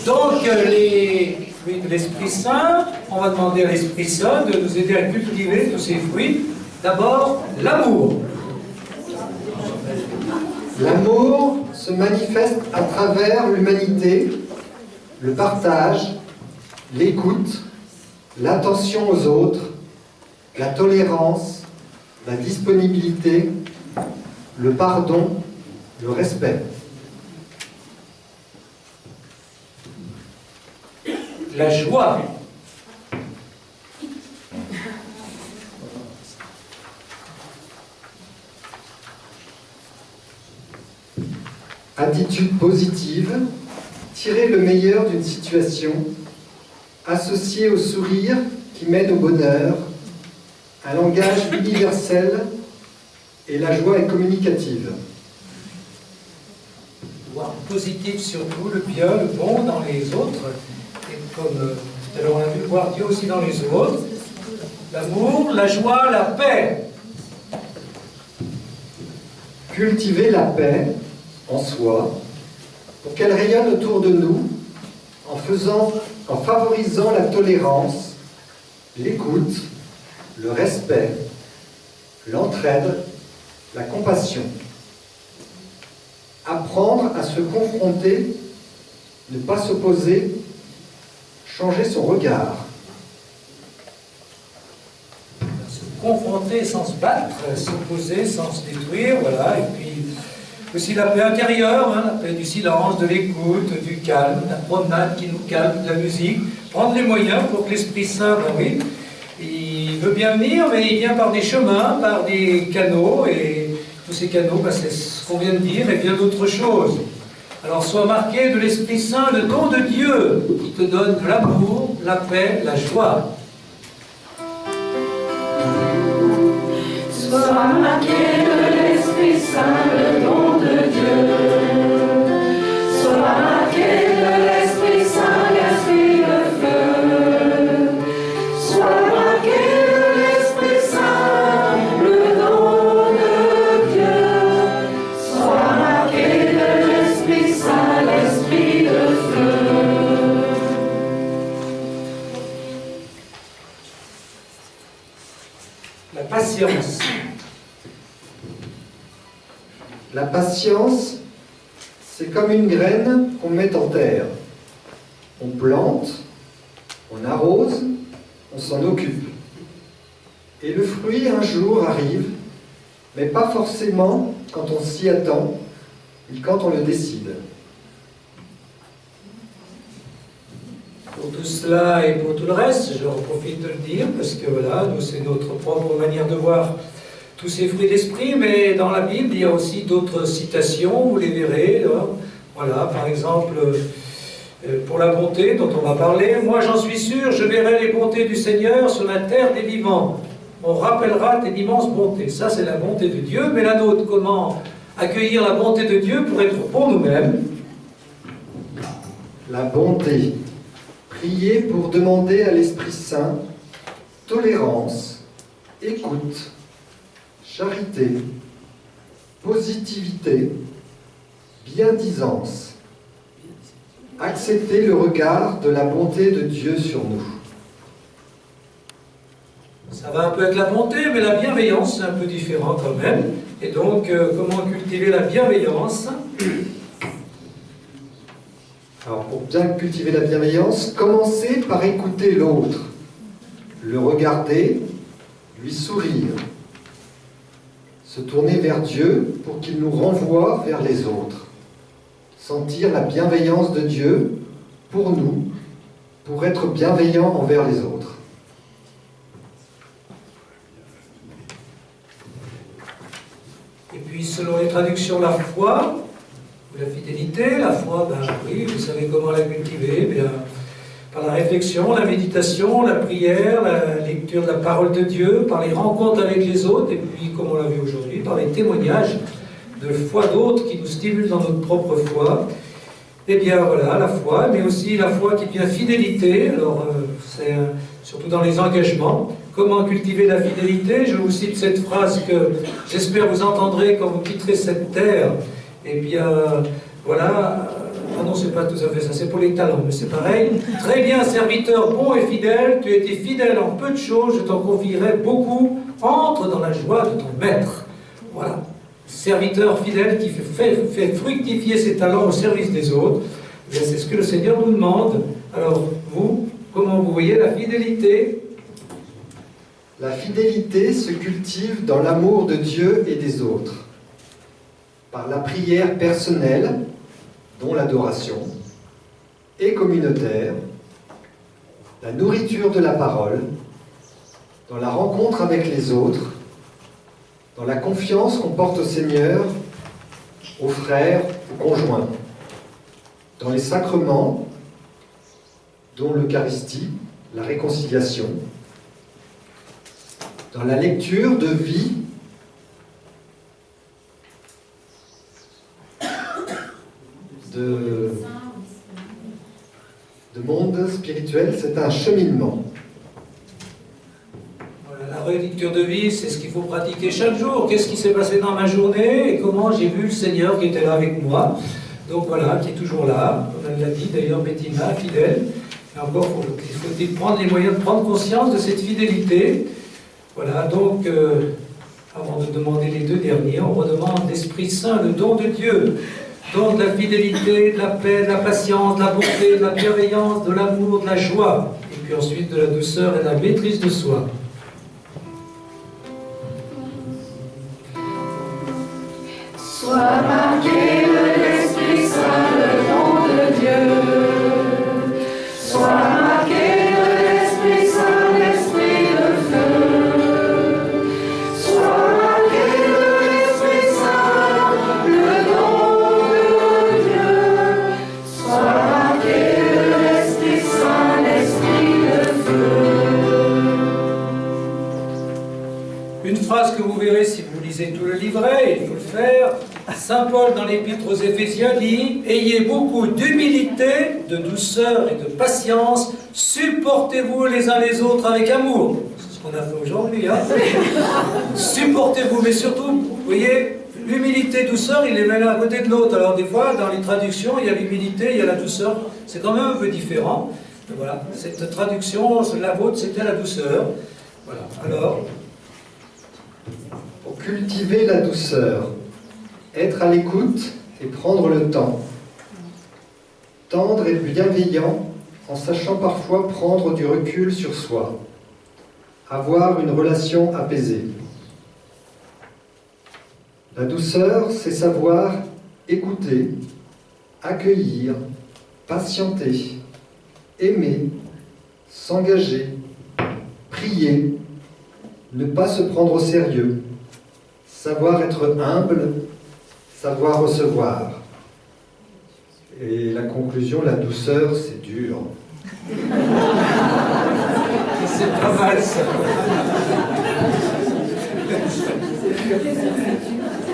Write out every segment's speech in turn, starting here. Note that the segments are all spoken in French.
Donc, les fruits de l'Esprit Saint, on va demander à l'Esprit Saint de nous aider à cultiver tous ces fruits. D'abord, l'amour. L'amour se manifeste à travers l'humanité, le partage, l'écoute, l'attention aux autres, la tolérance, la disponibilité, le pardon, le respect. La joie. Attitude positive, tirer le meilleur d'une situation, associée au sourire qui mène au bonheur, un langage universel et la joie est communicative. Voir positif surtout, le bien, le bon dans les autres. Et comme tout à l'heure on a vu, voir Dieu aussi dans les autres. L'amour, la joie, la paix. Cultiver la paix en soi, pour qu'elle rayonne autour de nous, en favorisant la tolérance, l'écoute, le respect, l'entraide, la compassion. Apprendre à se confronter, ne pas s'opposer, changer son regard. Se confronter sans se battre, s'opposer sans se détruire, voilà, et puis aussi la paix intérieure, hein, la paix du silence, de l'écoute, du calme, de la promenade qui nous calme, de la musique. Prendre les moyens pour que l'Esprit Saint, ben oui, il veut bien venir, mais il vient par des chemins, par des canaux, et tous ces canaux, ben, c'est ce qu'on vient de dire, et bien d'autres choses. Alors sois marqué de l'Esprit Saint, le don de Dieu, qui te donne de l'amour, la paix, la joie. Sois marqué de l'Esprit Saint, le don de Dieu. Sois marqué de l'Esprit Saint, l'Esprit de feu. Sois marqué de l'Esprit Saint, le don de Dieu. Sois marqué de l'Esprit Saint, l'Esprit de feu. La patience. La patience, c'est comme une graine qu'on met en terre. On plante, on arrose, on s'en occupe. Et le fruit un jour arrive, mais pas forcément quand on s'y attend, ni quand on le décide. Pour tout cela et pour tout le reste, je profite de le dire, parce que voilà, nous c'est notre propre manière de voir tous ces fruits d'esprit, mais dans la Bible, il y a aussi d'autres citations, vous les verrez. Là. Voilà, par exemple, pour la bonté dont on va parler, « Moi j'en suis sûr, je verrai les bontés du Seigneur sur la terre des vivants. On rappellera tes immenses bontés. » Ça, c'est la bonté de Dieu, mais la nôtre, comment accueillir la bonté de Dieu pour être pour nous-mêmes? La bonté. Prier pour demander à l'Esprit Saint tolérance, écoute, charité, positivité, biendisence. Accepter le regard de la bonté de Dieu sur nous. Ça va un peu avec la bonté, mais la bienveillance, c'est un peu différent quand même. Et donc, comment cultiver la bienveillance? Alors, pour bien cultiver la bienveillance, commencez par écouter l'autre, le regarder, lui sourire, se tourner vers Dieu pour qu'il nous renvoie vers les autres, sentir la bienveillance de Dieu pour nous, pour être bienveillant envers les autres. Et puis, selon les traductions, la foi, ou la fidélité, la foi, ben oui, vous savez comment la cultiver, bien, par la réflexion, la méditation, la prière, la lecture de la parole de Dieu, par les rencontres avec les autres, et puis, comme on l'a vu aujourd'hui, par les témoignages de foi d'autres qui nous stimulent dans notre propre foi. Eh bien, voilà, la foi, mais aussi la foi qui devient fidélité, alors c'est surtout dans les engagements. Comment cultiver la fidélité? Je vous cite cette phrase que j'espère vous entendrez quand vous quitterez cette terre. Eh bien, voilà, Ah non, c'est pas tout à fait ça, c'est pour les talents, mais c'est pareil. Très bien, serviteur bon et fidèle, tu as été fidèle en peu de choses, je t'en confierai beaucoup. Entre dans la joie de ton maître. Voilà. Serviteur fidèle qui fait fructifier ses talents au service des autres. Eh bien, c'est ce que le Seigneur nous demande. Alors, vous, comment vous voyez la fidélité? La fidélité se cultive dans l'amour de Dieu et des autres, par la prière personnelle, dont l'adoration, et communautaire, la nourriture de la parole, dans la rencontre avec les autres, dans la confiance qu'on porte au Seigneur, aux frères, aux conjoints, dans les sacrements, dont l'Eucharistie, la réconciliation, dans la lecture de vie, de monde spirituel, c'est un cheminement. La relecture de vie, c'est ce qu'il faut pratiquer chaque jour. Qu'est-ce qui s'est passé dans ma journée et comment j'ai vu le Seigneur qui était là avec moi. Donc voilà, qui est toujours là. Comme elle l'a dit d'ailleurs, Bettina, fidèle. Et encore, faut-il prendre les moyens de prendre conscience de cette fidélité. Voilà, donc, avant de demander les deux derniers, on redemande l'Esprit Saint, le don de Dieu. Don de la fidélité, de la paix, de la patience, de la bonté, de la bienveillance, de l'amour, de la joie. Et puis ensuite de la douceur et de la maîtrise de soi. Sois marqué de l'Esprit Saint, le don de Dieu. Sois marqué de l'Esprit Saint, l'Esprit de feu. Sois marqué de l'Esprit Saint, le don de Dieu. Sois marqué de l'Esprit Saint, l'Esprit de feu. Une phrase que vous verrez si vous lisez tout le livret, il faut le faire. Saint Paul, dans l'Épître aux Éphésiens, dit « Ayez beaucoup d'humilité, de douceur et de patience, supportez-vous les uns les autres avec amour. » C'est ce qu'on a fait aujourd'hui, hein. Supportez-vous, mais surtout, vous voyez, l'humilité, douceur, il les met l'un à côté de l'autre. Alors des fois, dans les traductions, il y a l'humilité, il y a la douceur. C'est quand même un peu différent. Mais voilà, cette traduction, la vôtre, c'était la douceur. Voilà, alors... Pour cultiver la douceur, être à l'écoute et prendre le temps. Tendre et bienveillant en sachant parfois prendre du recul sur soi. Avoir une relation apaisée. La douceur, c'est savoir écouter, accueillir, patienter, aimer, s'engager, prier, ne pas se prendre au sérieux, savoir être humble, savoir recevoir. Et la conclusion, la douceur, c'est dur. C'est pas mal ça.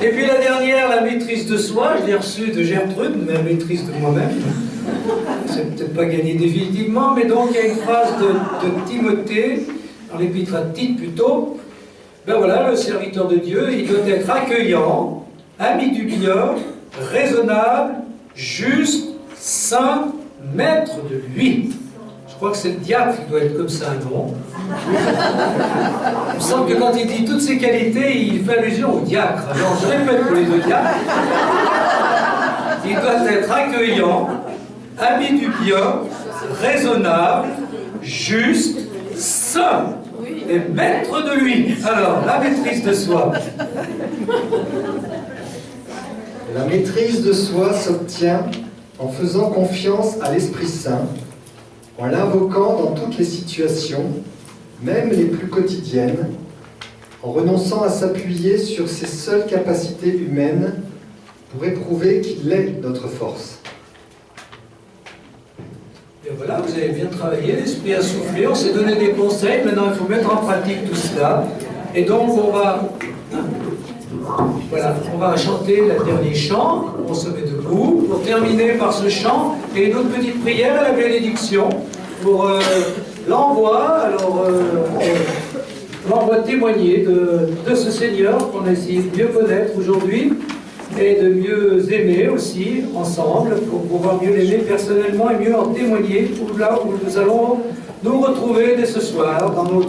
Et puis la dernière, la maîtrise de soi, je l'ai reçue de Gertrude, mais la maîtrise de moi-même. C'est peut-être pas gagné définitivement, mais donc il y a une phrase de Timothée, dans l'épître à Tite plutôt. Ben voilà, le serviteur de Dieu, il doit être accueillant, ami du bien, raisonnable, juste, saint, maître de lui. Je crois que c'est le diacre qui doit être comme ça, non? Il me semble que quand il dit toutes ces qualités, il fait allusion au diacre. Alors je répète pour les deux diacres. Il doit être accueillant, ami du bien, raisonnable, juste, saint et maître de lui. Alors, la maîtrise de soi. La maîtrise de soi s'obtient en faisant confiance à l'Esprit Saint, en l'invoquant dans toutes les situations, même les plus quotidiennes, en renonçant à s'appuyer sur ses seules capacités humaines pour éprouver qu'il est notre force. Et voilà, vous avez bien travaillé, l'esprit a soufflé, on s'est donné des conseils, maintenant il faut mettre en pratique tout cela. Et donc on va, voilà, on va chanter le dernier chant, on se met debout, pour terminer par ce chant, et une autre petite prière à la bénédiction, pour l'envoi, alors l'envoi témoigné de ce Seigneur qu'on a essayé de mieux connaître aujourd'hui. et de mieux aimer aussi ensemble, pour pouvoir mieux l'aimer personnellement et mieux en témoigner, là où nous allons nous retrouver dès ce soir dans nos